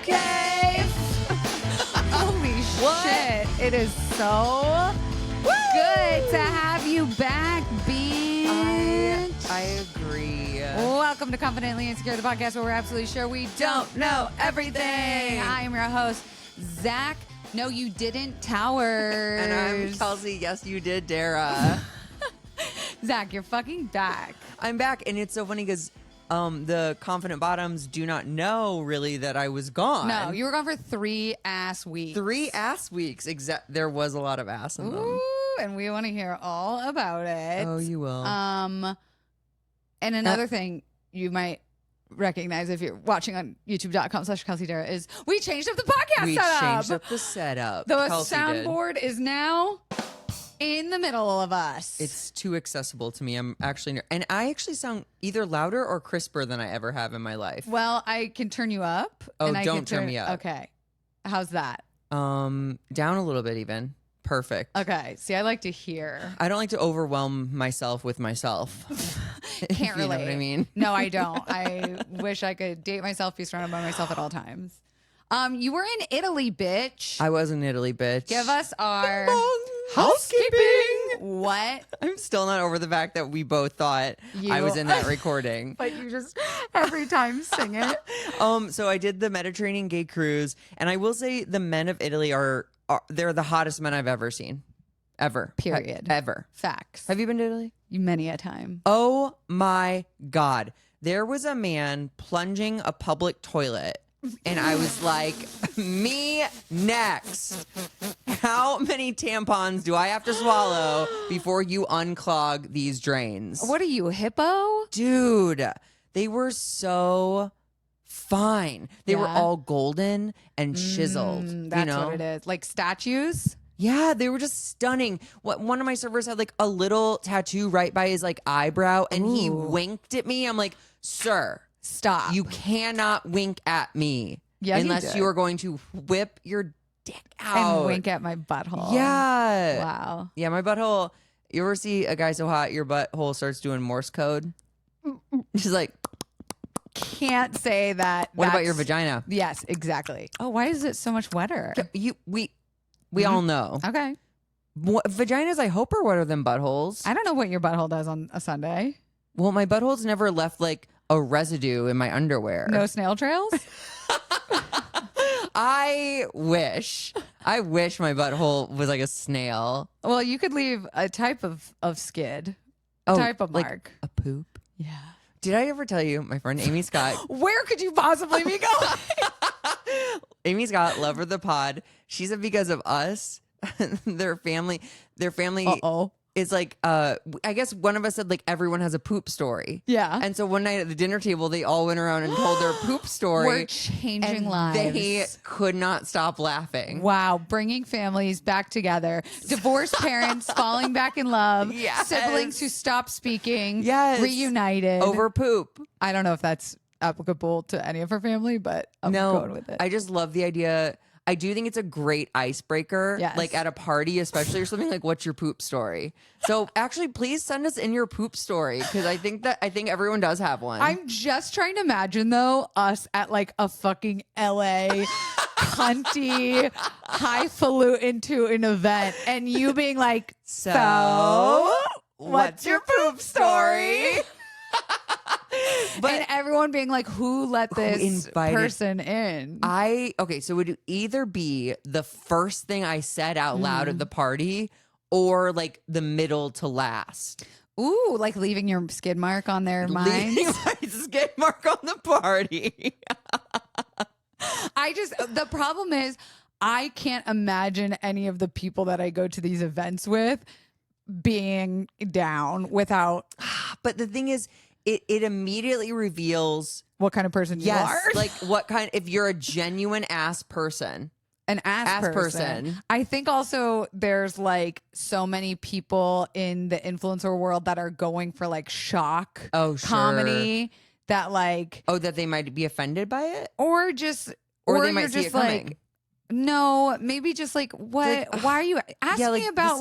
Okay. Holy shit. It is so good to have you back, bitch. I agree. Welcome to Confidently Insecure, the podcast where we're absolutely sure we don't know everything. I am your host, Zach. No, you didn't, Towers. And I'm Kelsey. Yes, you did, Darragh. Zach, you're fucking back. I'm back, and it's so funny because the Confident Bottoms do not know really that I was gone. No, you were gone for 3 ass weeks. 3 ass weeks. There was a lot of ass in them. Ooh, and we want to hear all about it. Oh, you will. And another thing you might recognize if you're watching on youtube.com/KelseyDarragh is we changed up the podcast we setup. changed up the setup. The Kelsey soundboard is now in the middle of us. It's too accessible to me. And I actually sound either louder or crisper than I ever have in my life. Well, I can turn you up. Oh, and I don't can turn me up. Okay. How's that? Down a little bit even. Perfect. Okay. See, I like to hear. I don't like to overwhelm myself with myself. Can't You know relate. what I mean? No, I don't. I wish I could date myself, be surrounded by myself at all times. You were in Italy, bitch. I was in Italy, bitch. Give us our housekeeping. What? I'm still not over the fact that we both thought I was in that recording. But you just every time sing it. So I did the Mediterranean gay cruise, and I will say the men of Italy they're the hottest men I've ever seen. Ever. Period. Ever. Facts. Have you been to Italy? Many a time. Oh my God. There was a man plunging a public toilet, and I was like, me next. How many tampons do I have to swallow before you unclog these drains? What are you, hippo? Dude, they were so fine. They were all golden and chiseled. That's what it is. Like statues? Yeah, they were just stunning. One of my servers had like a little tattoo right by his like eyebrow, and he winked at me. I'm like, sir, Stop. you cannot wink at me unless you are going to whip your dick out and wink at my butthole. Yeah. Wow. Yeah, my butthole. You ever see a guy so hot your butthole starts doing Morse code? She's like, Can't say that. what about your vagina? Yes, exactly. Oh, why is it so much wetter? We all know. Okay. Vaginas, I hope, are wetter than buttholes. I don't know what your butthole does on a Sunday. Well, my butthole's never left like a residue in my underwear. No snail trails? I wish my butthole was like a snail. Well, you could leave a type of skid. A type of like mark. a poop. Yeah. Did I ever tell you, my friend Amy Scott? Where could you possibly be going? Amy Scott, lover of the pod. She said because of us, their family is like, I guess one of us said like everyone has a poop story. Yeah. And so one night at the dinner table, they all went around and told their poop story. We're changing and lives. They could not stop laughing. Wow, bringing families back together. Divorced parents falling back in love. Yes. Siblings who stopped speaking. Yes. Reunited. Over poop. I don't know if that's applicable to any of her family, but I'm going with it. I just love the idea. I do think it's a great icebreaker, Yes. like at a party, especially or something like, what's your poop story? So actually, please send us in your poop story because I think everyone does have one. I'm just trying to imagine though us at like a fucking LA cunty highfalutin to an event and you being like, so what's your poop story? And everyone being like, who let this person in? So would it either be the first thing I said out loud at the party or like the middle to last? Ooh, like leaving your skid mark on their minds. Leaving my skid mark on the party. The problem is I can't imagine any of the people that I go to these events with being down without. But the thing is, it immediately reveals what kind of person you are. Like what kind, if you're a genuine ass person. An ass person. I think also there's like so many people in the influencer world that are going for like shock comedy that like. Oh, that they might be offended by it? Or they might see it coming. Like, no, maybe just like what? Why are you asking me about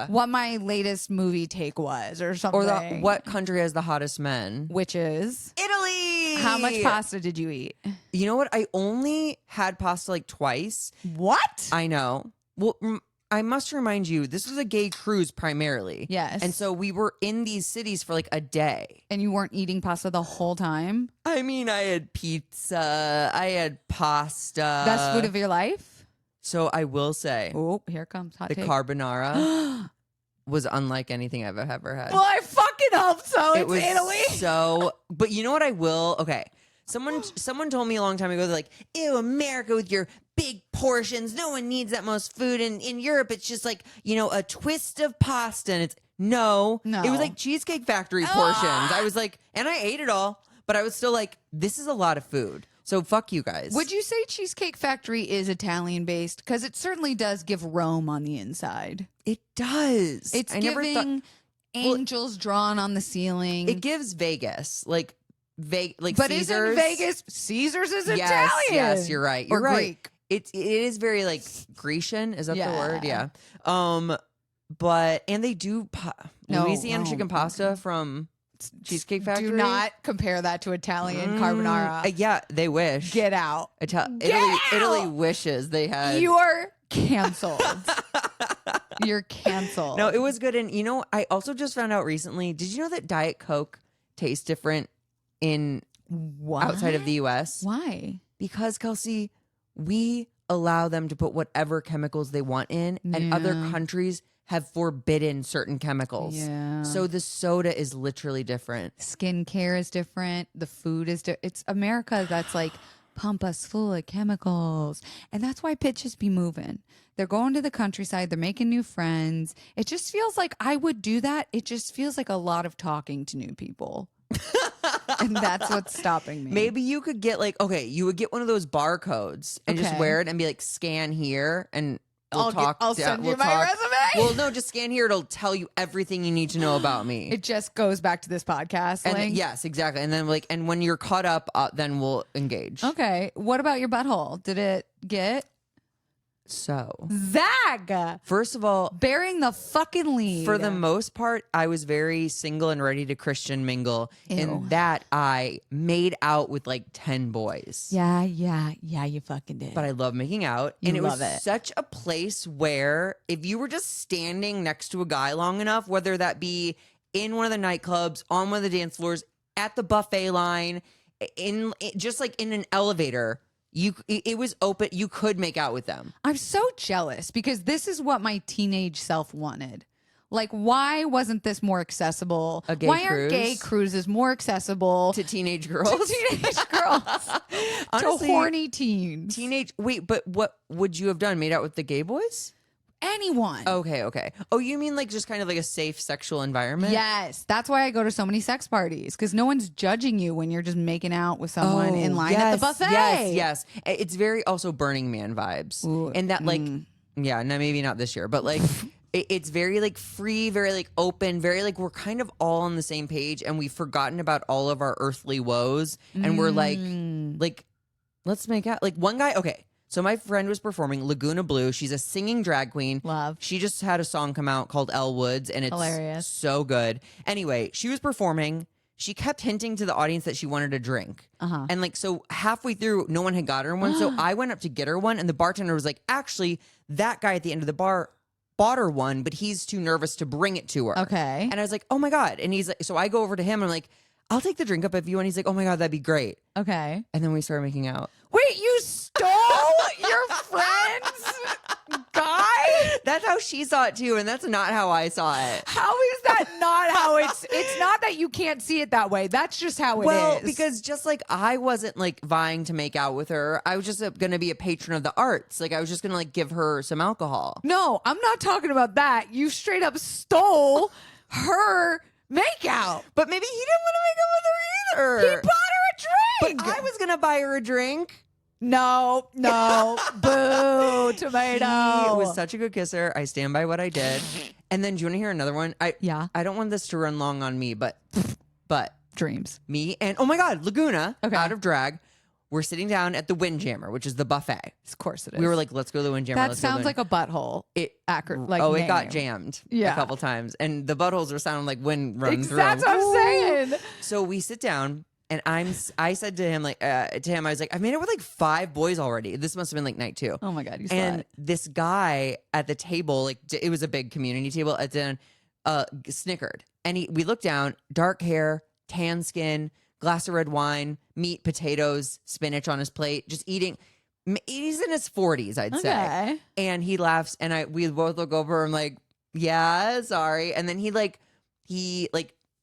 what my latest movie take was or something? Or what country has the hottest men? Which is Italy. How much pasta did you eat? You know what? I only had pasta like twice. What? I know. Well, I must remind you, this was a gay cruise primarily. Yes. And so we were in these cities for like a day. And you weren't eating pasta the whole time? I mean, I had pizza. I had pasta. Best food of your life? So I will say, Oh, here comes hot the take. carbonara was unlike anything I've ever had. Well, I fucking hope so. It It's was Italy. so, but you know what I will? Okay. Someone told me a long time ago, they're like, ew, America with your big portions. No one needs that most food. And in Europe, it's just like, a twist of pasta. And it's no. It was like Cheesecake Factory portions. I was like, and I ate it all, but I was still like, this is a lot of food. So fuck you guys. Would you say Cheesecake Factory is Italian based? Because it certainly does give Rome on the inside. It does. It's giving angels drawn on the ceiling. It gives Vegas, like but Caesars. isn't Vegas Caesars is Yes, Italian? yes, you're right. You're or right. Greek. It is very like Grecian. Is that the word? Yeah. Yeah. But and they do Louisiana No. chicken pasta from Cheesecake Factory. Do not compare that to Italian carbonara. Yeah, they wish. Get out. Italy wishes they had. You're canceled. You're canceled. No, it was good. And I also just found out recently. Did you know that Diet Coke tastes different in What? outside of the U.S.? Why? Because Kelsey, we allow them to put whatever chemicals they want in, and other countries have forbidden certain chemicals. Yeah. So the soda is literally different. Skincare is different. The food is different. It's America that's like, pump us full of chemicals. And that's why bitches be moving. They're going to the countryside. They're making new friends. It just feels like I would do that. It just feels like a lot of talking to new people. And that's what's stopping me. Maybe you could get you would get one of those barcodes and just Okay. wear it and be like, scan here and we'll talk. I'll send you my resume. Well, no, just scan here. It'll tell you everything you need to know about me. It just goes back to this podcast And link. yes, exactly. And then and when you're caught up, then we'll engage. Okay. What about your butthole? Did it get So, Zach first of all, bearing the fucking lead? for the most part, I was very single and ready to Christian mingle. Ew. In that I made out with like 10 boys. Yeah, you fucking did. But I love making out. You and it love was it. such a place where if you were just standing next to a guy long enough, whether that be in one of the nightclubs, on one of the dance floors, at the buffet line, just like in an elevator, it was open. You could make out with them. I'm so jealous because this is what my teenage self wanted. Like, why wasn't this more accessible? A gay why aren't cruise? gay cruises more accessible To teenage girls. to teenage girls? Honestly, to horny teens. Wait, but what would you have done? Made out with the gay boys? Anyone. Okay. Oh, you mean like just kind of like a safe sexual environment? Yes, that's why I go to so many sex parties because no one's judging you when you're just making out with someone in line at the buffet. Yes. It's very also Burning Man vibes. Ooh, And that yeah, no, maybe not this year, but like it's very like free, very like open, very like we're kind of all on the same page and we've forgotten about all of our earthly woes. And we're like, let's make out. Like one guy, okay. So my friend was performing Laguna Blue. She's a singing drag queen. Love. She just had a song come out called Elle Woods, and it's Hilarious. so good. Anyway, she was performing. She kept hinting to the audience that she wanted a drink. And like, so halfway through, no one had got her one. So I went up to get her one, and the bartender was like, actually, that guy at the end of the bar bought her one, but he's too nervous to bring it to her. Okay. And I was like, oh my God. And he's like, so I go over to him, and I'm like, I'll take the drink up if you want. He's like, oh my God, that'd be great. Okay. And then we started making out. Wait, you stole your friend's guy? That's how she saw it too, and that's not how I saw it. How is that not how it's not that you can't see it that way. That's just how it is. Well, because just like I wasn't like vying to make out with her, I was just going to be a patron of the arts. Like I was just going to like give her some alcohol. No, I'm not talking about that. You straight up stole her makeout. But maybe he didn't want to make out with her either. He bought her a drink. But I was going to buy her a drink. No, boo, tomato. He was such a good kisser. I stand by what I did. And then do you want to hear another one? Yeah. I don't want this to run long on me, but Dreams. me and oh my God, Laguna, Okay. out of drag. We're sitting down at the Windjammer, which is the buffet. Of course it is. We were like, let's go to the Windjammer. that sounds like a butthole. It Like it got name. jammed Yeah. a couple times, and the buttholes were sounding like wind run through. That's what I'm saying. So we sit down, And I said to him, I was like, I've made it with like 5 boys already. This must have been like night 2. Oh my God, you And slut. this guy at the table, like it was a big community table, at the end, snickered. And we looked down, dark hair, tan skin, glass of red wine, meat, potatoes, spinach on his plate, just eating. He's in his 40s, I'd say. And he laughs, and we both look over. I'm like, yeah, sorry. And then he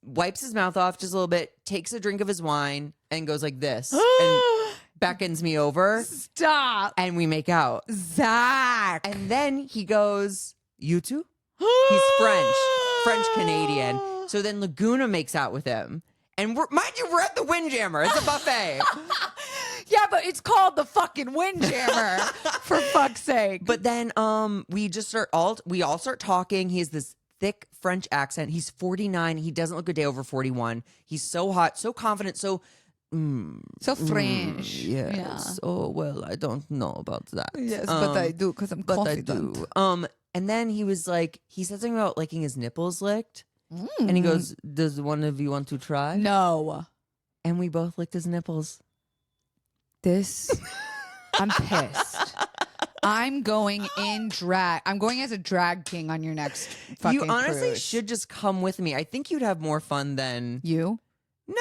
wipes his mouth off just a little bit, takes a drink of his wine, and goes like this, and beckons me over. Stop. And we make out. Zach. And then he goes, you too? He's French Canadian. So then Laguna makes out with him. And mind you, we're at the Windjammer. It's a buffet. Yeah, but it's called the fucking Windjammer, for fuck's sake. But then we just we all start talking. He has this thick French accent. He's 49. He doesn't look a day over 41. He's so hot, so confident, so French. Yes. Yeah. Oh, well, I don't know about that. Yes, but I do because I'm confident. I do. And then he was like, he said something about liking his nipples licked. And he goes, does one of you want to try? No. And we both licked his nipples. I'm pissed. I'm going in drag. I'm going as a drag king on your next fucking You honestly cruise. should just come with me. I think you'd have more fun than You?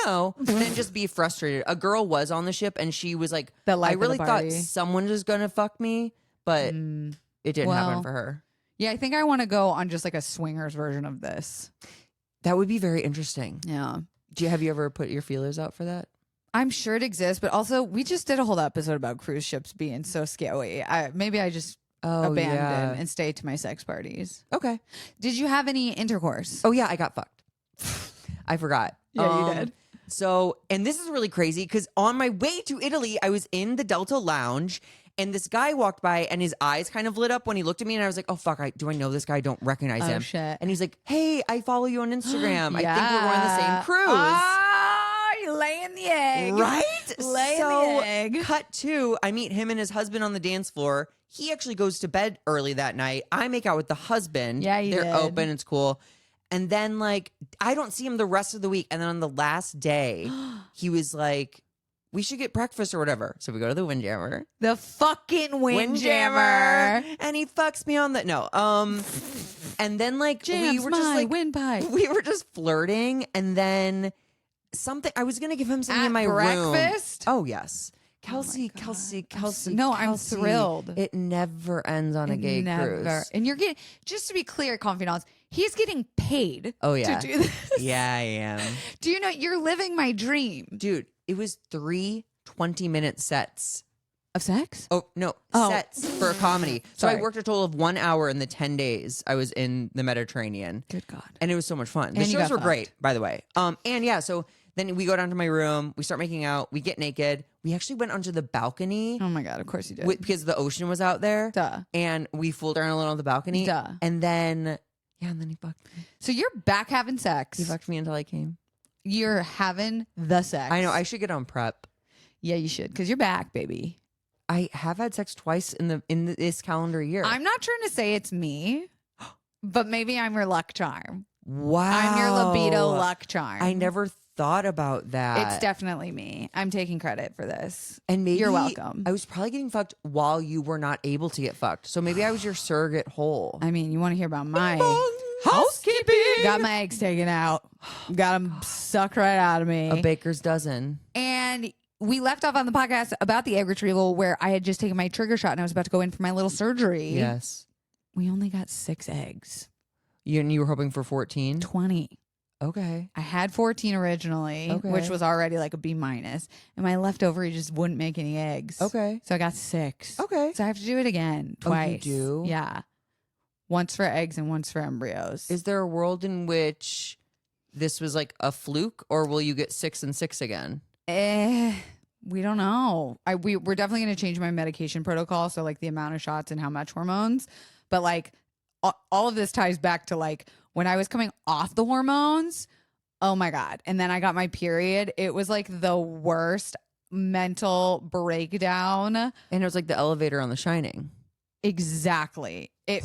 no, than just be frustrated. A girl was on the ship and she was like, The life I of the really thought party. someone was gonna fuck me, but it didn't Well, happen for her. Yeah, I think I want to go on just like a swingers version of this. That would be very interesting. Yeah. Have you ever put your feelers out for that? I'm sure it exists, but also we just did a whole episode about cruise ships being so scary. Maybe I just abandon and stay to my sex parties. Okay. Did you have any intercourse? Oh yeah, I got fucked. I forgot. Yeah, you did. So, and this is really crazy because on my way to Italy, I was in the Delta Lounge and this guy walked by and his eyes kind of lit up when he looked at me and I was like, oh fuck, do I know this guy? I don't recognize him. Shit. And he's like, hey, I follow you on Instagram. I think we're going on the Yeah. same cruise. Ah, you're laying the egg. Right? Laying so, the egg. cut to, I meet him and his husband on the dance floor. He actually goes to bed early that night. I make out with the husband. Yeah, you They're did. open. It's cool. And then, like, I don't see him the rest of the week. And then on the last day, he was like, we should get breakfast or whatever. So we go to the Windjammer. The fucking Windjammer. And he fucks me on the and then like Jams we were just my like windpipe. we were just flirting and then something I was gonna give him something At in my breakfast? room. Oh yes. Kelsey. No, I'm Kelsey. thrilled. It never ends on a gay cruise. And you're getting, just to be clear, confidants, he's getting paid Oh yeah. to do this. Yeah, I am. Do you know, you're living my dream. Dude, it was 3 20-minute sets. Of sex? Oh, no, Oh. sets for a comedy. So I Sorry. worked a total of 1 hour in the 10 days I was in the Mediterranean. Good God. And it was so much fun. The And you shows got were great, by the way. And yeah, so then we go down to my room, we start making out, we get naked. We actually went onto the balcony Oh my God, of course you did. because the ocean was out there. Duh. And we fooled around a little on the balcony. Duh. And then, yeah, and then he fucked me. So you're back having sex. He fucked me until I came. You're having the sex. I know, I should get on prep. Yeah, you should, because you're back, baby. I have had sex twice in this calendar year. I'm not trying to say it's me, but maybe I'm your luck charm. Wow. I'm your libido luck charm. I never thought about that. It's definitely me. I'm taking credit for this. And maybe You're welcome. I was probably getting fucked while you were not able to get fucked. So maybe I was your surrogate hole. I mean, you want to hear about my Housekeeping. got my eggs taken out, got them sucked right out of me. A baker's dozen. And we left off on the podcast about the egg retrieval where I had just taken my trigger shot and I was about to go in for my little surgery. Yes. We only got 6 eggs. You were hoping for 14? 20. Okay. I had 14 originally, Okay. which was already like a B minus. And my leftover, he just wouldn't make any eggs. Okay. So I got 6. Okay. So I have to do it again Oh, you twice. do? Yeah. Once for eggs and once for embryos. Is there a world in which this was like a fluke or will you get 6 and 6 again? We don't know. We're definitely going to change my medication protocol. So like the amount of shots and how much hormones. But like all of this ties back to like when I was coming off the hormones. Oh my God. And then I got my period. It was like the worst mental breakdown. And it was like the elevator on The Shining. Exactly. It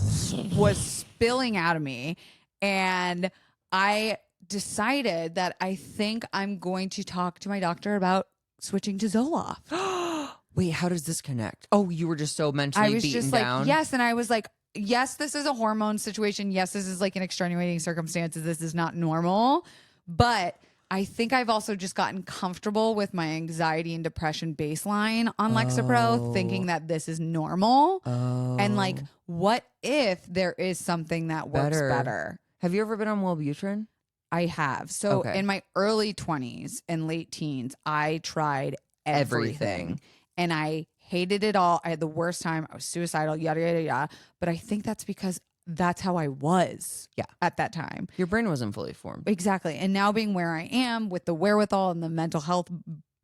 was spilling out of me. And I decided that I think I'm going to talk to my doctor about switching to Zoloft. Wait, how does this connect? Oh, you were just so mentally I was beaten just down. like, yes. And I was like, yes, this is a hormone situation. Yes, this is like an extenuating circumstances. This is not normal. But I think I've also just gotten comfortable with my anxiety and depression baseline on Lexapro, thinking that this is normal. And like, what if there is something that works better? Have you ever been on Wellbutrin? I have. So in my early 20s and late teens, I tried everything. And I hated it all. I had the worst time. I was suicidal, yada, yada, yada. But I think that's because that's how I was at that time. Your brain wasn't fully formed. Exactly. And now being where I am with the wherewithal and the mental health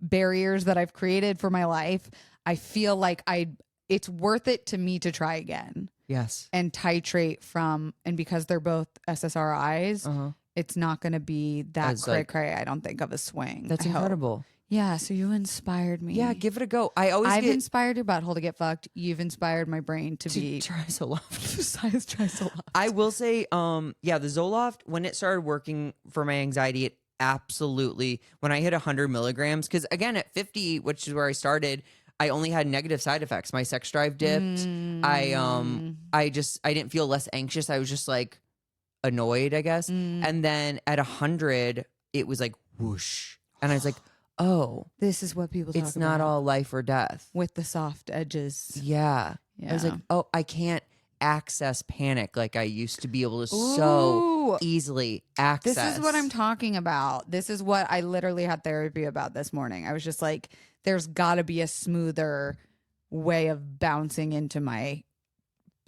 barriers that I've created for my life, I feel like it's worth it to me to try again. Yes. And titrate from, and because they're both SSRIs, it's not going to be that cray-cray, I don't think, of a swing. That's incredible. Yeah, so you inspired me. Yeah, give it a go. I've inspired your butthole to get fucked. You've inspired my brain to be try Zoloft. Try Zoloft. I will say, the Zoloft, when it started working for my anxiety, it absolutely, when I hit 100 milligrams, because again, at 50, which is where I started, I only had negative side effects. My sex drive dipped. I didn't feel less anxious. I was just like annoyed, I guess. And then at 100, it was like whoosh, and I was like, oh, this is what people talk about. It's not all life or death. With the soft edges. Yeah. I was like, oh, I can't access panic like I used to be able to so easily access. This is what I'm talking about. This is what I literally had therapy about this morning. I was just like, there's got to be a smoother way of bouncing into my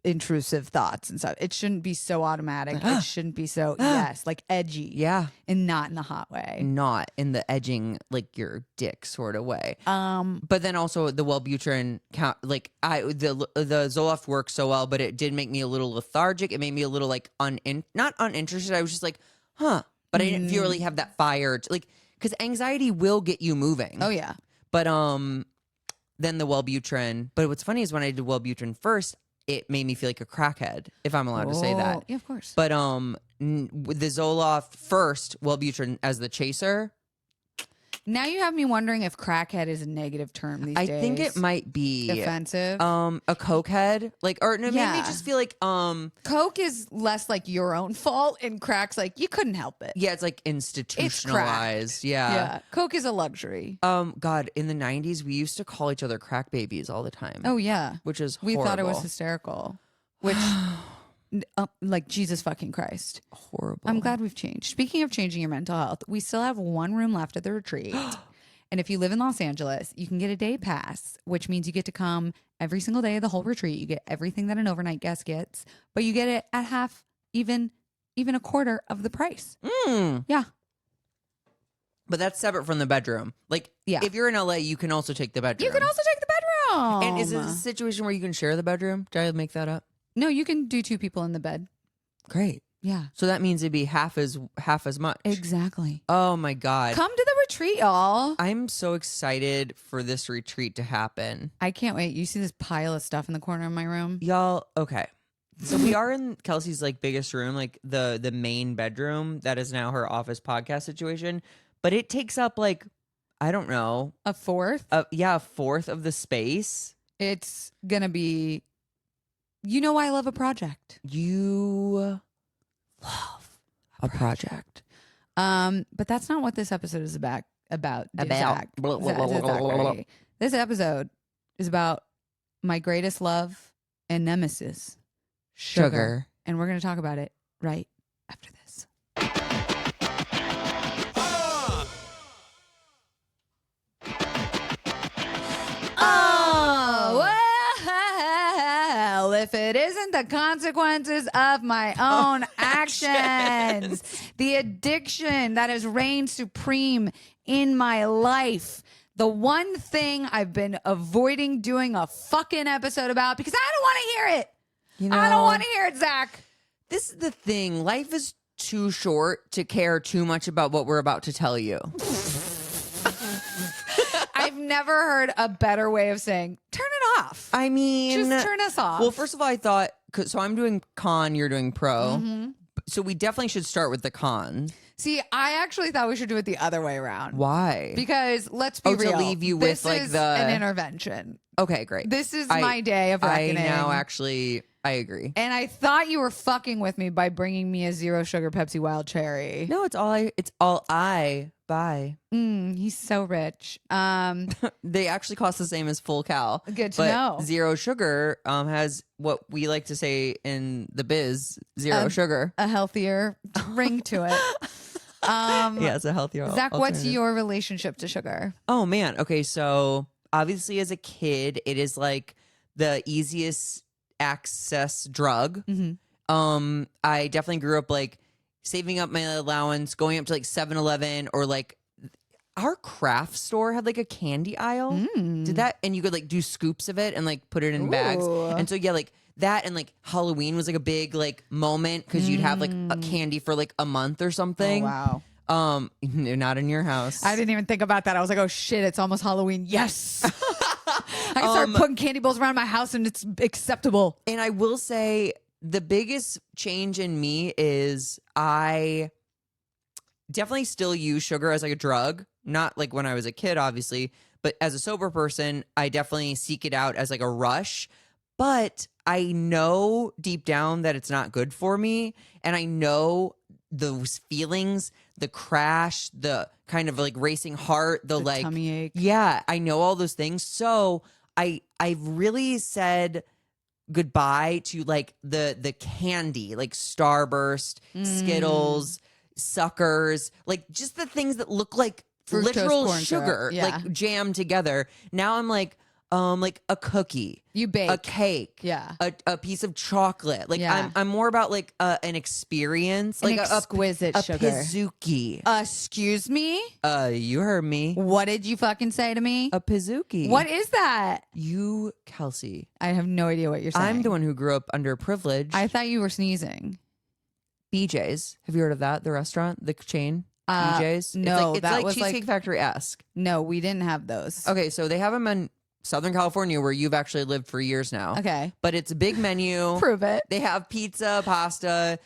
intrusive thoughts and stuff. It shouldn't be so automatic. It shouldn't be so like edgy. Yeah. And not in the hot way. Not in the edging like your dick sort of way. But then also the Wellbutrin the Zoloft works so well, but it did make me a little lethargic. It made me a little like not uninterested. I was just like, but I didn't feel really have that fire because anxiety will get you moving. Oh yeah. But then the Wellbutrin. But what's funny is when I did Wellbutrin first, it made me feel like a crackhead, if I'm allowed to say that. Yeah, of course. But with the Zoloft first, Wellbutrin as the chaser. Now you have me wondering if crackhead is a negative term these days. I think it might be offensive. A cokehead, it made me just feel like coke is less like your own fault, and crack's like you couldn't help it. Yeah, it's like institutionalized. Yeah, coke is a luxury. God, in the 90s, we used to call each other crack babies all the time. Oh yeah, which is we horrible. thought it was hysterical. Which. Like Jesus fucking Christ. Horrible. I'm glad we've changed. Speaking of changing your mental health, we still have one room left at the retreat. And if you live in Los Angeles, you can get a day pass, which means you get to come every single day of the whole retreat. You get everything that an overnight guest gets, but you get it at half, even a quarter of the price. Yeah. But that's separate from the bedroom. If you're in LA, you can also take the bedroom. You can also take the bedroom. And is it a situation where you can share the bedroom? Did I make that up? No, you can do 2 people in the bed. Great. Yeah. So that means it'd be half as much. Exactly. Oh my God. Come to the retreat, y'all. I'm so excited for this retreat to happen. I can't wait. You see this pile of stuff in the corner of my room? Y'all, okay. So we are in Kelsey's biggest room, the main bedroom that is now her office podcast situation. But it takes up I don't know. A fourth? A fourth of the space. It's gonna be. You know why I love a project. You love a project. But that's not what this episode is about. Zach. This episode is about my greatest love and nemesis, sugar. And we're going to talk about it right after this. If it isn't the consequences of my own actions, the addiction that has reigned supreme in my life, the one thing I've been avoiding doing a fucking episode about because I don't want to hear it. I don't want to hear it, Zach. This is the thing. Life is too short to care too much about what we're about to tell you. I've never heard a better way of saying, turn it off. I mean, just turn us off. Well, first of all, I thought, so I'm doing con, you're doing pro. Mm-hmm. So we definitely should start with the con. See, I actually thought we should do it the other way around. Why? Because let's be real. To leave you this with like is the an intervention. Okay, great. This is my day of reckoning. I agree. And I thought you were fucking with me by bringing me a 0 sugar Pepsi Wild Cherry. No, it's all I buy. He's so rich. They actually cost the same as Full Cal. Good to know. 0 sugar has what we like to say in the biz, 0 sugar. A healthier ring to it. Yeah, it's a healthier Zach, what's your relationship to sugar? Oh man. Okay, so obviously as a kid, it is like the easiest access drug. I definitely grew up like saving up my allowance, going up to like 7-Eleven or like our craft store had like a candy aisle. Did that? And you could like do scoops of it and like put it in bags. And so yeah, like that and like Halloween was like a big like moment because you'd have like a candy for like a month or something. Oh, wow. Not in your house. I didn't even think about that. I was like, oh shit, it's almost Halloween. Yes. I can start putting candy bowls around my house and it's acceptable. And I will say the biggest change in me is I definitely still use sugar as like a drug. Not like when I was a kid, obviously, but as a sober person, I definitely seek it out as like a rush. But I know deep down that it's not good for me. And I know those feelings, the crash, the kind of like racing heart, the like tummy ache. Yeah, I know all those things. So I've really said goodbye to like the candy, like Starburst, Skittles, Suckers, like just the things that look like Fructose literal corn syrup. sugar, Yeah. like jammed together. Now I'm like a cookie, You bake. a cake, Yeah. a piece of chocolate. Like Yeah. I'm more about like an experience, An like exquisite a sugar. Pizookie. Excuse me? You heard me. What did you fucking say to me? A Pizookie. What is that? You, Kelsey. I have no idea what you're saying. I'm the one who grew up underprivileged. I thought you were sneezing. BJ's. Have you heard of that? The restaurant, the chain. BJ's. No, it's that like was Cheesecake Factory-esque. No, we didn't have those. Okay, so they have them in Southern California, where you've actually lived for years now. Okay. But it's a big menu. Prove it. They have pizza, pasta,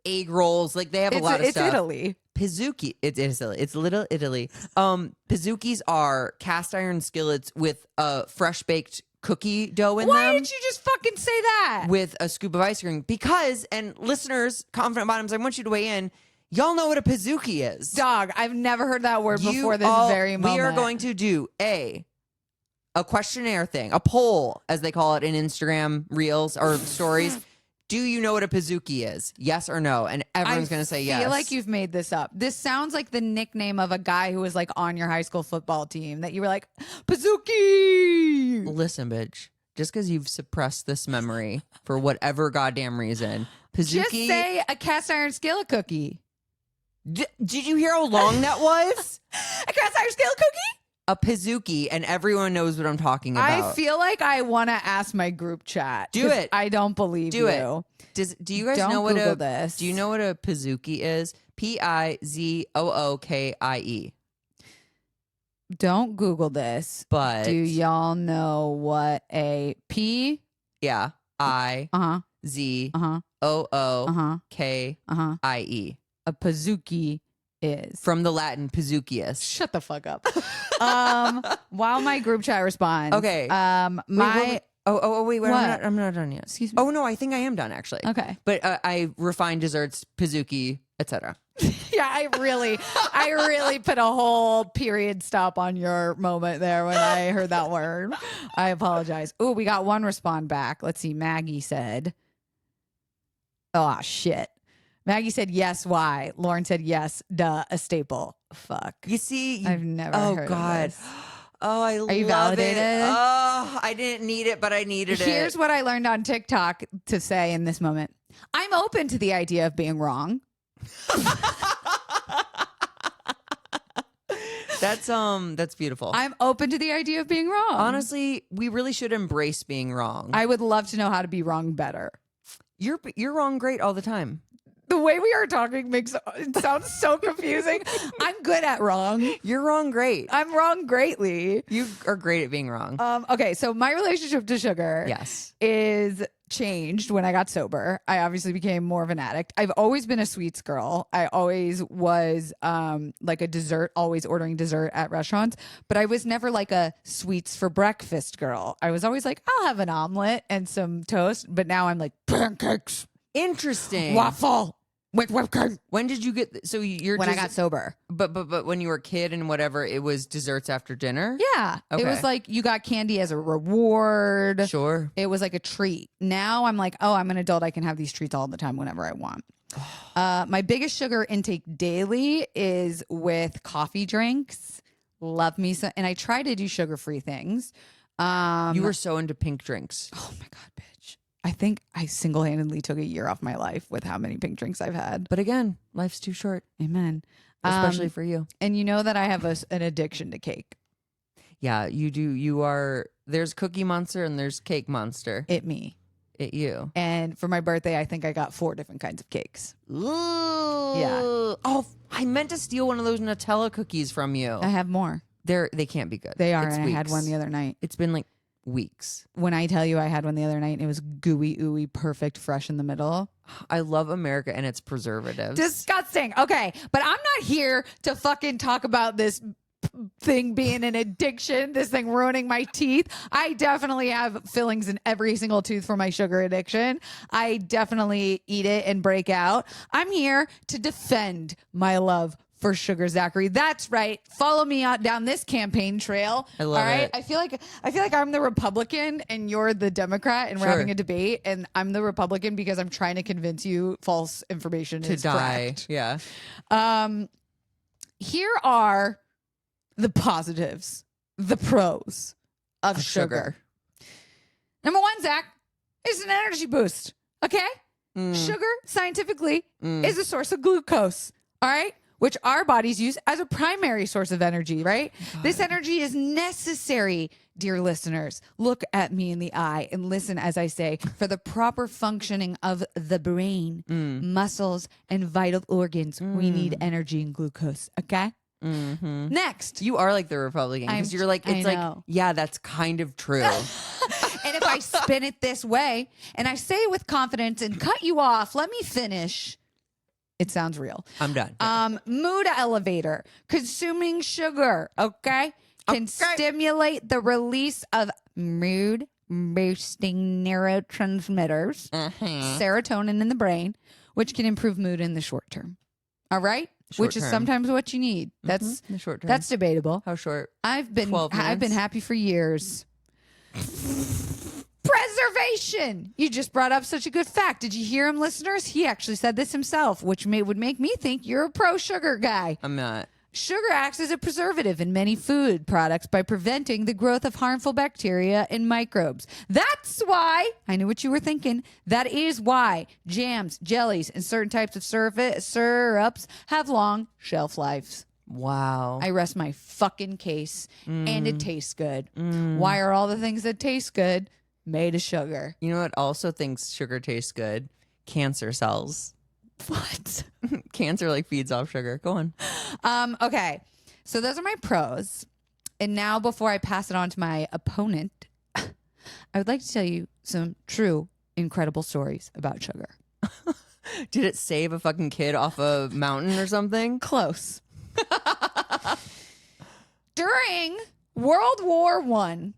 egg rolls. Like they have a lot of stuff. It's Italy. Pizookie. It's Italy. It's little Italy. Pizookies are cast iron skillets with fresh baked cookie dough in them. Why didn't you just fucking say that? With a scoop of ice cream. Because, and listeners, Confident Bottoms, I want you to weigh in. Y'all know what a Pizookie is. Dog, I've never heard that word before this very moment. We are going to do a questionnaire thing, a poll, as they call it in Instagram reels or stories. Do you know what a Pizookie is? Yes or no? And everyone's going to say yes. I feel like you've made this up. This sounds like the nickname of a guy who was like on your high school football team that you were like, Pizookie. Listen, bitch. Just because you've suppressed this memory for whatever goddamn reason, Pizookie. Just say a cast iron skillet cookie. Did you hear how long that was? A cast iron skillet cookie? A Pizookie, and everyone knows what I'm talking about. I feel like I want to ask my group chat. Do it. I don't believe Do you. it. Do you guys Don't know what Google a this. Do you know what a Pizookie is? Pizookie. Don't Google this. But Do y'all know what a P? yeah, I Uh-huh. Z Uh-huh. O O Uh-huh. K Uh-huh. I E. A Pizookie is. From the Latin Pizookius. Shut the fuck up. While my group chat responds. Okay. My Wait, What? I'm not done yet. Excuse me. Oh no, I think I am done actually. Okay. But I refined desserts, Pizookie, etc. Yeah, I really put a whole period stop on your moment there when I heard that word. I apologize. Oh, we got one respond back. Let's see. Maggie said, oh shit. Maggie said yes, why? Lauren said yes, duh, a staple. Fuck. You see, I've never heard of God. this. Oh, I Are you love validated? it. Oh, I didn't need it, but I needed Here's it. what I learned on TikTok to say in this moment. I'm open to the idea of being wrong. That's beautiful. I'm open to the idea of being wrong. Honestly, we really should embrace being wrong. I would love to know how to be wrong better. You're wrong great all the time. The way we are talking makes it sound so confusing. I'm good at wrong. You're wrong great. I'm wrong greatly. You are great at being wrong. Okay, so my relationship to sugar Yes. is changed when I got sober. I obviously became more of an addict. I've always been a sweets girl. I always was like a dessert, always ordering dessert at restaurants, but I was never like a sweets for breakfast girl. I was always like, I'll have an omelet and some toast, but now I'm like pancakes, Interesting. waffle with whipped cream. When did you get so you're When I just- got sober. but when you were a kid and whatever, it was desserts after dinner? Yeah. It Okay. was like you got candy as a reward. Sure. It was like a treat. Now I'm like, oh, I'm an adult. I can have these treats all the time whenever I want. My biggest sugar intake daily is with coffee drinks. Love me some. And I try to do sugar-free things. You were so into pink drinks. Oh my God, bitch. I think I single-handedly took a year off my life with how many pink drinks I've had. But again, life's too short, Amen. especially for you. And you know that I have an addiction to cake. Yeah, you do. You are. There's Cookie Monster and there's Cake Monster. It me. It you. And for my birthday, I think I got 4 different kinds of cakes. Ooh. Yeah. Oh, I meant to steal one of those Nutella cookies from you. I have more. They can't be good. They are. It's And I had weeks. one the other night. It's been like weeks. When I tell you I had one the other night and it was gooey, ooey, perfect, fresh in the middle. I love America and its preservatives. Disgusting. Okay. But I'm not here to fucking talk about this thing being an addiction, this thing ruining my teeth. I definitely have fillings in every single tooth for my sugar addiction. I definitely eat it and break out. I'm here to defend my love for sugar, Zachary. That's right. Follow me out down this campaign trail. I love all right? it. I feel like I'm the Republican and you're the Democrat, and we're Sure. having a debate. And I'm the Republican because I'm trying to convince you false information to is die. correct. Yeah. Here are the positives, the pros of sugar. Number 1, Zach, is an energy boost. Okay? Sugar, scientifically, is a source of glucose. All right? Which our bodies use as a primary source of energy, right? This energy is necessary, dear listeners. Look at me in the eye and listen as I say, for the proper functioning of the brain, muscles, and vital organs, we need energy and glucose, okay? Next. You are like the Republican because you're like, I it's like, know. yeah, that's kind of true. And if I spin it this way and I say it with confidence and cut you off, let me finish. It sounds real. I'm done. Mood elevator. Consuming sugar, okay, can stimulate the release of mood boosting neurotransmitters, serotonin in the brain, which can improve mood in the short term. All right? Short Which is term. sometimes what you need. That's In the short term. that's debatable. How short? I've been 12 minutes? happy for years. Preservation. You just brought up such a good fact. Did you hear him, listeners? He actually said this himself, which would make me think you're a pro sugar guy. I'm not. Sugar acts as a preservative in many food products by preventing the growth of harmful bacteria and microbes. That's why, I knew what you were thinking, that is why jams, jellies, and certain types of syrups have long shelf lives. Wow. I rest my fucking case, and it tastes good. Why are all the things that taste good made of sugar? You know what also thinks sugar tastes good? Cancer cells. What? Cancer like feeds off sugar. Go on. Okay, so those are my pros. And now before I pass it on to my opponent, I would like to tell you some true, incredible stories about sugar. Did it save a fucking kid off a mountain or something? Close. During World War I,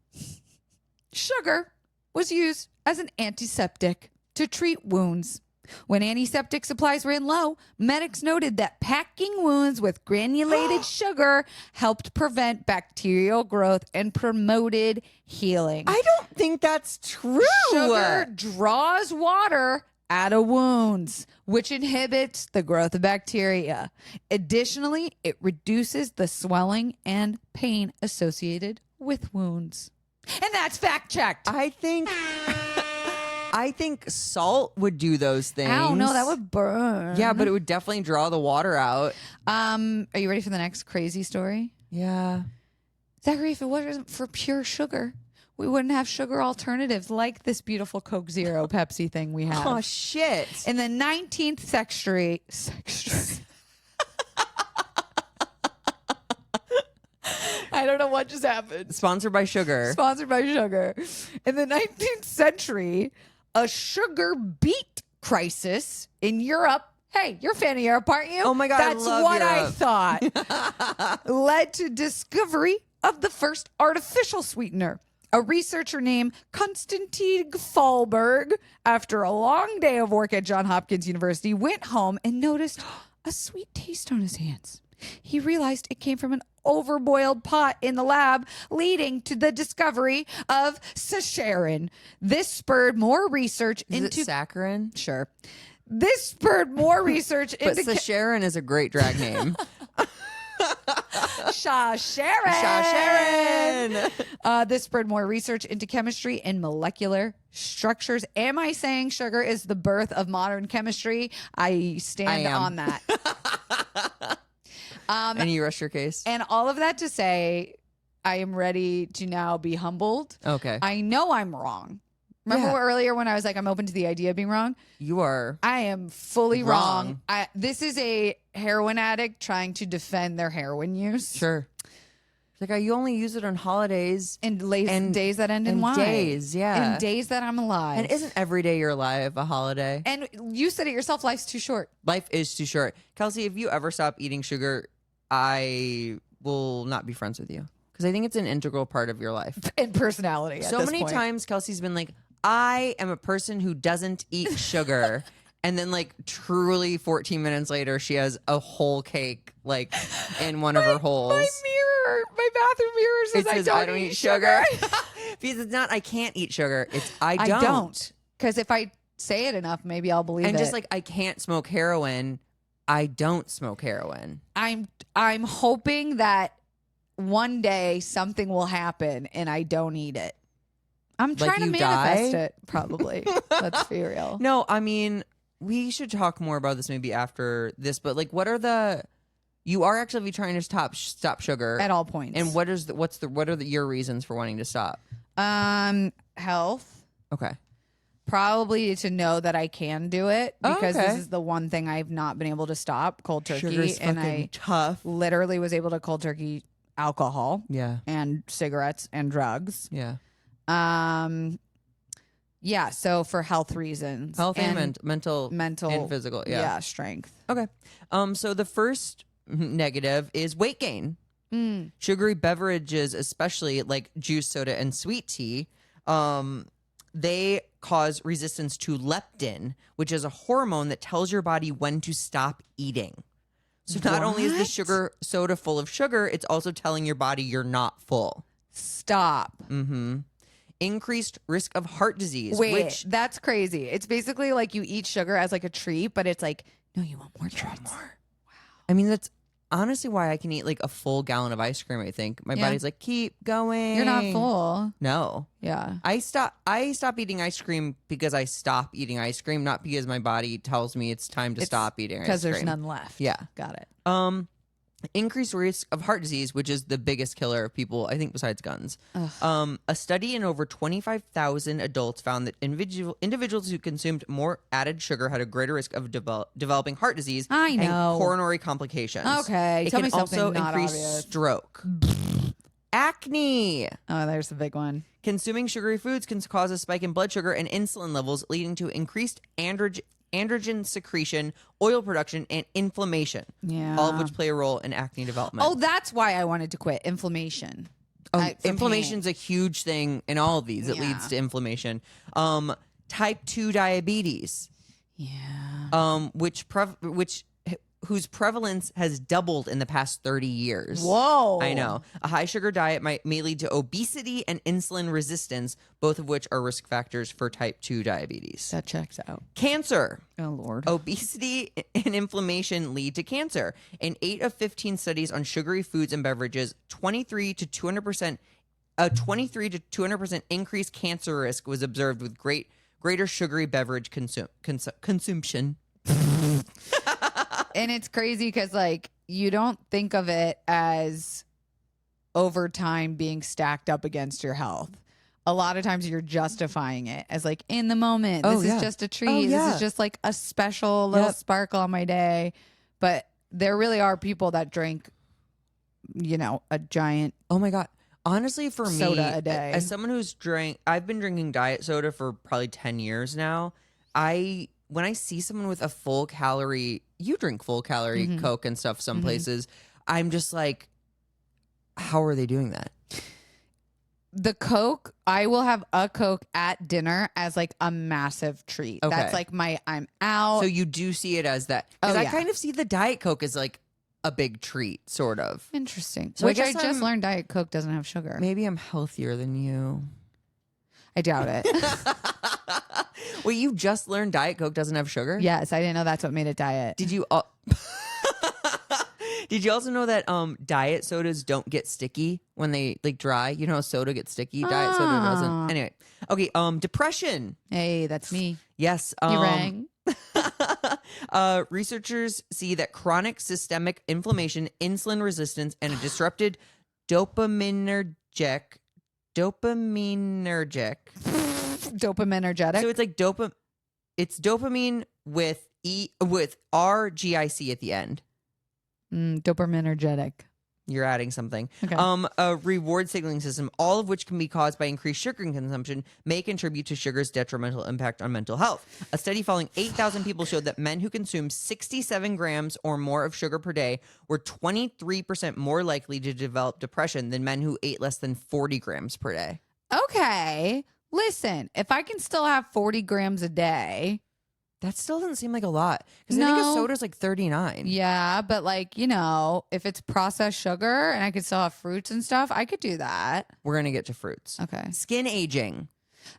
sugar was used as an antiseptic to treat wounds. When antiseptic supplies ran low, medics noted that packing wounds with granulated sugar helped prevent bacterial growth and promoted healing. I don't think that's true. Sugar draws water out of wounds, which inhibits the growth of bacteria. Additionally, it reduces the swelling and pain associated with wounds. And that's fact checked. I think salt would do those things. Ow, no, that would burn. Yeah, but it would definitely draw the water out. Are you ready for the next crazy story? Yeah. Zachary, if it wasn't for pure sugar, we wouldn't have sugar alternatives like this beautiful Coke Zero Pepsi thing we have. Oh, shit. In the 19th century, I don't know what just happened. Sponsored by sugar. Sponsored by sugar. In the 19th century, a sugar beet crisis in Europe. Hey, you're a fan of Europe, aren't you? Oh my God, That's I love what I Europe. thought. Led to discovery of the first artificial sweetener. A researcher named Konstantin Fahlberg, after a long day of work at Johns Hopkins University, went home and noticed a sweet taste on his hands. He realized it came from an overboiled pot in the lab, leading to the discovery of saccharin. This spurred more research Is into it saccharin? Sure. This spurred more research But into Sharon is a great drag name. Sharon. This spurred more research into chemistry and molecular structures. Am I saying sugar is the birth of modern chemistry? I stand on that. And you rest your case? And all of that to say, I am ready to now be humbled. Okay. I know I'm wrong. Remember earlier when I was like, I'm open to the idea of being wrong? You are. I am fully wrong. This is a heroin addict trying to defend their heroin use. Sure. Like, you only use it on holidays. And days that end in Y. Days, yeah. And days that I'm alive. And isn't every day you're alive a holiday? And you said it yourself, life's too short. Life is too short. Kelsey, if you ever stop eating sugar, I will not be friends with you. Because I think it's an integral part of your life. And personality. So many times Kelsey's been like, I am a person who doesn't eat sugar. And then, like, truly 14 minutes later, she has a whole cake, like, in one of her holes. My bathroom mirror says, I don't eat sugar. Because it's not, I can't eat sugar. It's, I don't. don't. Because if I say it enough, maybe I'll believe it. And just like, I can't smoke heroin. I don't smoke heroin. I'm hoping that one day something will happen and I don't eat it. I'm trying to manifest it, probably. Let's be real. No, I mean, we should talk more about this maybe after this, but like, what are you are actively trying to stop sugar at all points. And what are your reasons for wanting to stop? Health. Okay. Probably to know that I can do it because this is the one thing I've not been able to stop, cold turkey. Sugar's and fucking I tough. Literally was able to cold turkey alcohol. Yeah. And cigarettes and drugs. Yeah. Yeah, so for health reasons. Health and mental and physical. Yeah, strength. Okay. So the first negative is weight gain. Sugary beverages, especially like juice, soda, and sweet tea, they cause resistance to leptin, which is a hormone that tells your body when to stop eating. So not only is the sugar soda full of sugar, it's also telling your body you're not full. Stop. Increased risk of heart disease. Wait, that's crazy. It's basically like you eat sugar as like a treat, but it's like, no, you want more treats. Wow. I mean, that's honestly why I can eat like a full gallon of ice cream, I think. My body's like, keep going. You're not full. No. Yeah. I stop eating ice cream because I stop eating ice cream, not because my body tells me it's time to stop eating ice cream. Because there's none left. Yeah. Got it. Increased risk of heart disease, which is the biggest killer of people, I think, besides guns. A study in over 25,000 adults found that individuals who consumed more added sugar had a greater risk of developing heart disease and coronary complications. Okay, it tell can me something also not increase obvious. stroke. Acne. Oh, there's the big one. Consuming sugary foods can cause a spike in blood sugar and insulin levels, leading to increased androgen secretion, oil production, and inflammation. Yeah. All of which play a role in acne development. Oh, that's why I wanted to quit. Inflammation. Inflammation's a huge thing in all of these. It leads to inflammation. Type 2 diabetes. Yeah. Whose prevalence has doubled in the past 30 years. Whoa. I know. A high sugar diet may lead to obesity and insulin resistance, both of which are risk factors for type 2 diabetes. That checks out. Cancer. Oh, Lord. Obesity and inflammation lead to cancer. In 8 of 15 studies on sugary foods and beverages, 23 to 200% increased cancer risk was observed with greater sugary beverage consumption. And it's crazy because, like, you don't think of it as over time being stacked up against your health. A lot of times you're justifying it as, like, in the moment. This is just a treat. This is just, like, a special little sparkle on my day. But there really are people that drink, a giant. Oh, my God. Honestly, for soda me, a day. as someone who's I've been drinking diet soda for probably 10 years now. When I see someone with a full calorie, you drink full calorie Coke and stuff some places, I'm just like, how are they doing that? The Coke, I will have a Coke at dinner as like a massive treat. Okay. That's like I'm out. So you do see it as that. Because Oh, I yeah. kind of see the Diet Coke as like a big treat, sort of. Interesting. So I Which I guess just I'm- learned Diet Coke doesn't have sugar. Maybe I'm healthier than you. I doubt it. Wait, you just learned Diet Coke doesn't have sugar? Yes, I didn't know that's what made it diet. Did you Did you also know that diet sodas don't get sticky when they like dry? You know how soda gets sticky? Diet soda doesn't. Anyway. Okay, depression. Hey, that's me. Yes. You rang. Researchers see that chronic systemic inflammation, insulin resistance, and a disrupted dopaminergic. Dopaminergetic. So it's like It's dopamine with RGIC at the end. Dopaminergetic. You're adding something. Okay. A reward signaling system, all of which can be caused by increased sugar consumption, may contribute to sugar's detrimental impact on mental health. A study following 8,000 people showed that men who consumed 67 grams or more of sugar per day were 23% more likely to develop depression than men who ate less than 40 grams per day. Okay. Listen, if I can still have 40 grams a day. That still doesn't seem like a lot. Because I think a No. soda's like 39. Yeah, but like, if it's processed sugar and I could still have fruits and stuff, I could do that. We're going to get to fruits. Okay. Skin aging.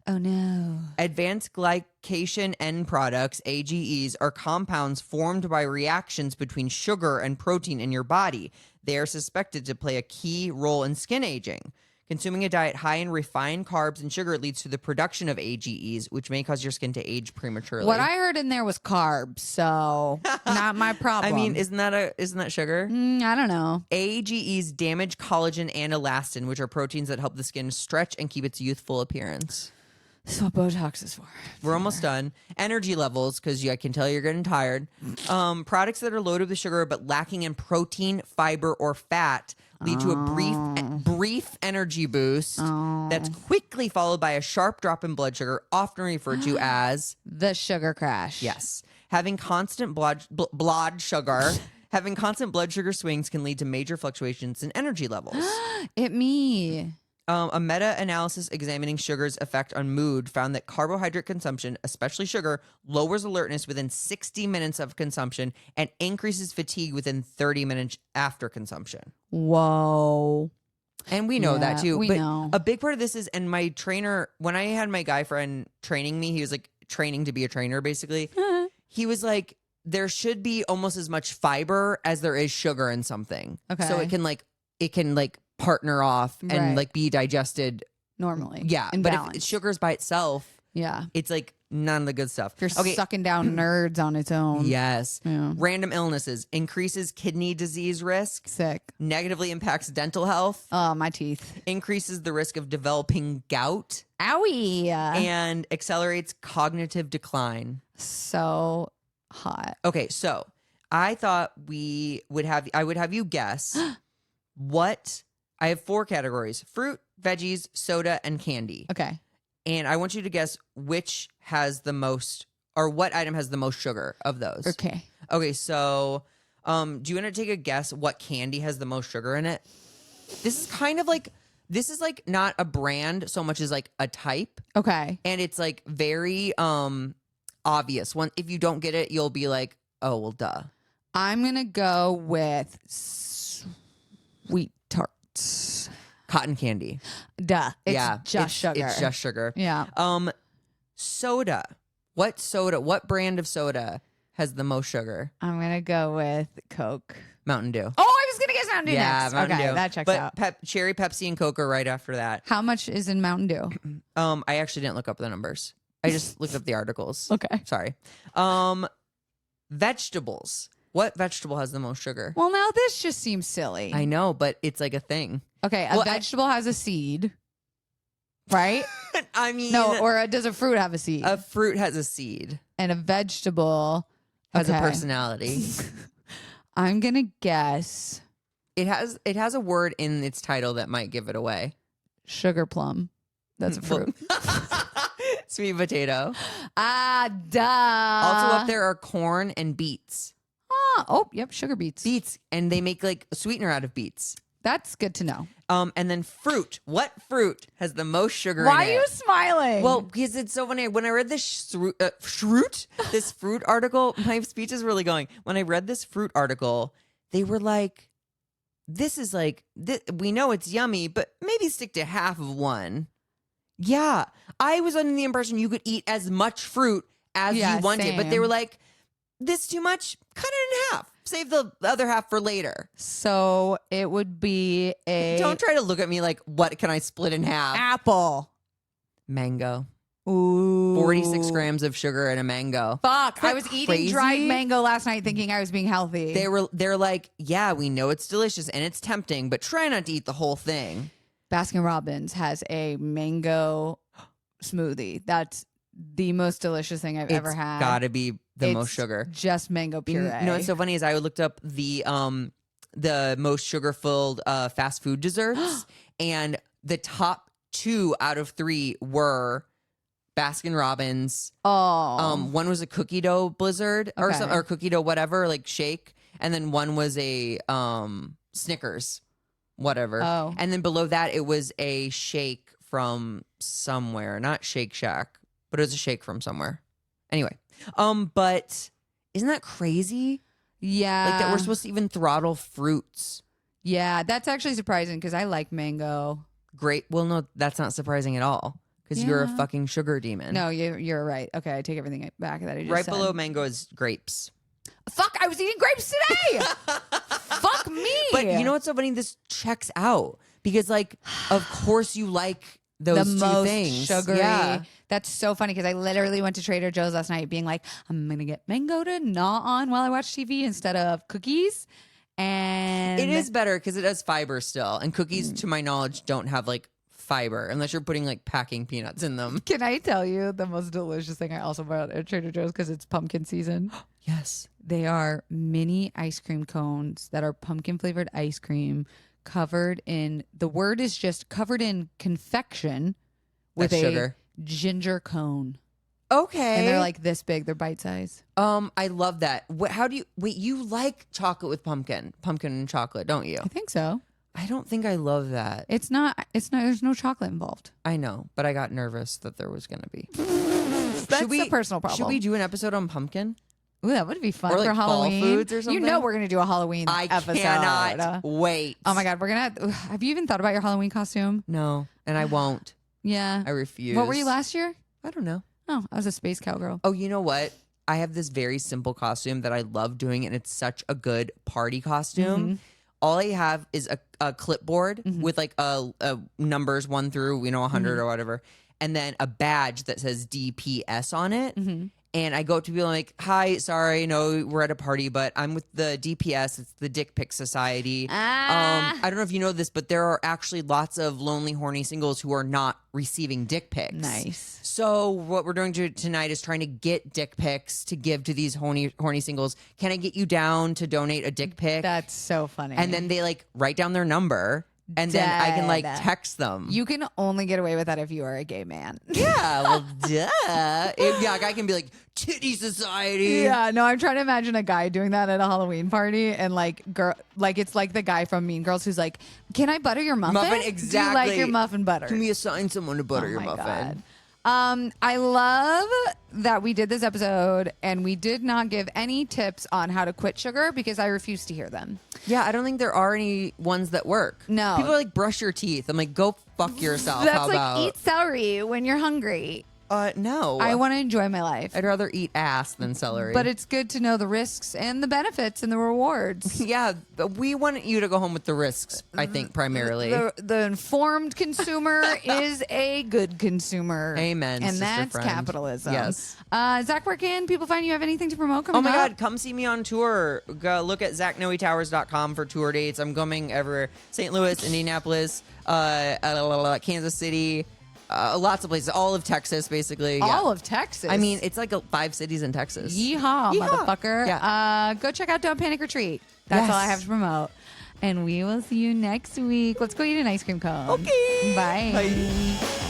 Oh, no. Advanced glycation end products, AGEs, are compounds formed by reactions between sugar and protein in your body. They are suspected to play a key role in skin aging. Consuming a diet high in refined carbs and sugar leads to the production of AGEs, which may cause your skin to age prematurely. What I heard in there was carbs, so not my problem. I mean, isn't that sugar? I don't know. AGEs damage collagen and elastin, which are proteins that help the skin stretch and keep its youthful appearance. This is what Botox is for. We're almost done. Energy levels, because I can tell you're getting tired. Products that are loaded with sugar but lacking in protein, fiber, or fat lead to a brief energy boost that's quickly followed by a sharp drop in blood sugar, often referred to as The sugar crash. yes. Having constant blood sugar. Having constant blood sugar swings can lead to major fluctuations in energy levels. Me. A meta-analysis examining sugar's effect on mood found that carbohydrate consumption, especially sugar, lowers alertness within 60 minutes of consumption and increases fatigue within 30 minutes after consumption. Whoa. And we know that too. We but know. a big part of this is, and my trainer, when I had my guy friend training me, he was like training to be a trainer basically. He was like, there should be almost as much fiber as there is sugar in something. Okay. So it can partner off and Right. like be digested. Normally. Yeah. In But balance. if sugar's by itself, Yeah. it's like none of the good stuff. If you're sucking down nerds on its own. Yes. Yeah. Random illnesses increases kidney disease risk, Sick. negatively impacts dental health, Oh, my teeth. increases the risk of developing gout, Owie. and accelerates cognitive decline. So hot. Okay, so I thought I would have you guess what I have 4 categories: fruit, veggies, soda, and candy. Okay. And I want you to guess which has the most, or what item has the most sugar of those. Okay. Okay, so do you want to take a guess what candy has the most sugar in it? This is like not a brand so much as like a type, Okay. and it's like very obvious. If you don't get it, you'll be like, "Oh, well, duh." I'm going to go with sweet tarts. Cotton candy. Duh. It's yeah, just sugar. It's just sugar. Yeah. Soda. What brand of soda has the most sugar? I'm going to go with Coke. Mountain Dew. Oh, I was going to guess Mountain Dew Yeah, next. Mountain Okay, Dew. that checks but out. Cherry Pepsi and Coke are right after that. How much is in Mountain Dew? I actually didn't look up the numbers. I just looked up the articles. Okay. Sorry. Vegetables. What vegetable has the most sugar? Well, now this just seems silly. I know, but it's like a thing. Okay, a Well, vegetable has a seed, right? I mean, No, or does a fruit have a seed? a fruit has a seed, And a vegetable has okay. a personality. I'm going to guess It has a word in its title that might give it away. Sugar plum. That's a fruit. Sweet potato. Duh. Also up there are corn and beets. Yep, sugar beets. Beets, and they make like a sweetener out of beets. That's good to know. And then fruit. What fruit has the most sugar Why in it? are you smiling? Well, because it's so funny. When I read this this fruit article, my speech is really going. When I read this fruit article, they were like, this is like, we know it's yummy, but maybe stick to half of one. Yeah. I was under the impression you could eat as much fruit as you wanted, but they were like, this too much? Cut it in half. Save the other half for later. So it would be a... Don't try to look at me like, what can I split in half? apple. Mango. Ooh. 46 grams of sugar in a mango. Fuck. Isn't I was that eating crazy? dried mango last night thinking I was being healthy. They're like, yeah, we know it's delicious and it's tempting, but try not to eat the whole thing. Baskin Robbins has a mango smoothie. That's the most delicious thing I've ever had. It's gotta be the most sugar. Just mango puree. You know what's so funny is I looked up the most sugar-filled fast food desserts, and the top 2 out of 3 were Baskin Robbins. One was a cookie dough blizzard or cookie dough whatever, like shake, and then one was a Snickers, whatever. Oh. And then below that it was a shake from somewhere, not Shake Shack, but it was a shake from somewhere. Anyway, but isn't that crazy? Yeah. Like that we're supposed to even throttle fruits. Yeah, that's actually surprising because I like mango. Great. Well, no, that's not surprising at all because you're a fucking sugar demon. No, you're right. Okay, I take everything back that I just right said. below mango is grapes. Fuck, I was eating grapes today. Fuck me. But you know what's so funny? This checks out because, like, of course you like those the two most things. sugary. Yeah. That's so funny because I literally went to Trader Joe's last night being like, I'm going to get mango to gnaw on while I watch TV instead of cookies. And it is better because it has fiber still. And cookies, to my knowledge, don't have like fiber unless you're putting like packing peanuts in them. Can I tell you the most delicious thing I also bought at Trader Joe's because it's pumpkin season? Yes. They are mini ice cream cones that are pumpkin flavored ice cream covered in, the word is just covered in confection with That's a sugar. ginger cone. Okay. And they're like this big. They're bite size. I love that. How do you wait? You like chocolate with pumpkin and chocolate, don't you? I think so. I don't think I love that. It's not, there's no chocolate involved. I know, but I got nervous that there was going to be. That's a personal problem. Should we do an episode on pumpkin? Ooh, that would be fun Or like for Halloween. fall foods or something? You know we're going to do a Halloween episode. I cannot wait. Oh my God. We're going to, have you even thought about your Halloween costume? No, and I won't. Yeah. I refuse. What were you last year? I don't know. Oh, I was a space cowgirl. Oh, you know what? I have this very simple costume that I love doing, and it's such a good party costume. Mm-hmm. All I have is a clipboard with like a numbers 1 through 100 or whatever, and then a badge that says DPS on it. Mm-hmm. And I go up to people like, hi, sorry, no, we're at a party, but I'm with the DPS. It's the Dick Pic Society. I don't know if you know this, but there are actually lots of lonely, horny singles who are not receiving dick pics. Nice. So what we're doing tonight is trying to get dick pics to give to these horny singles. Can I get you down to donate a dick pic? That's so funny. And then they like write down their number. And then I can like text them. You can only get away with that if you are a gay man. Yeah, well, duh. Yeah, a guy can be like, Titty Society. Yeah, no, I'm trying to imagine a guy doing that at a Halloween party, and like, it's like the guy from Mean Girls who's like, "Can I butter your muffin? Exactly. Do you like your muffin butter? Can we assign someone to butter your my muffin?" God. I love that we did this episode and we did not give any tips on how to quit sugar because I refuse to hear them. Yeah, I don't think there are any ones that work. No. People are like, brush your teeth. I'm like, go fuck yourself. That's How like about? eat celery when you're hungry. No. I want to enjoy my life. I'd rather eat ass than celery. But it's good to know the risks and the benefits and the rewards. Yeah, but we want you to go home with the risks, I think, primarily. The informed consumer is a good consumer. Amen, And sister that's friend. capitalism. Yes. Zach, where can people find you? Have anything to promote coming Oh my up? God, come see me on tour. Go look at ZachNoeTowers.com for tour dates. I'm coming everywhere. St. Louis, Indianapolis, Kansas City, lots of places. All of Texas, basically. Yeah. All of Texas. I mean, it's like 5 cities in Texas. Yeehaw, Yeehaw. motherfucker. Yeah. Go check out Don't Panic Retreat. That's all I have to promote. And we will see you next week. Let's go eat an ice cream cone. Okay. Bye. Bye.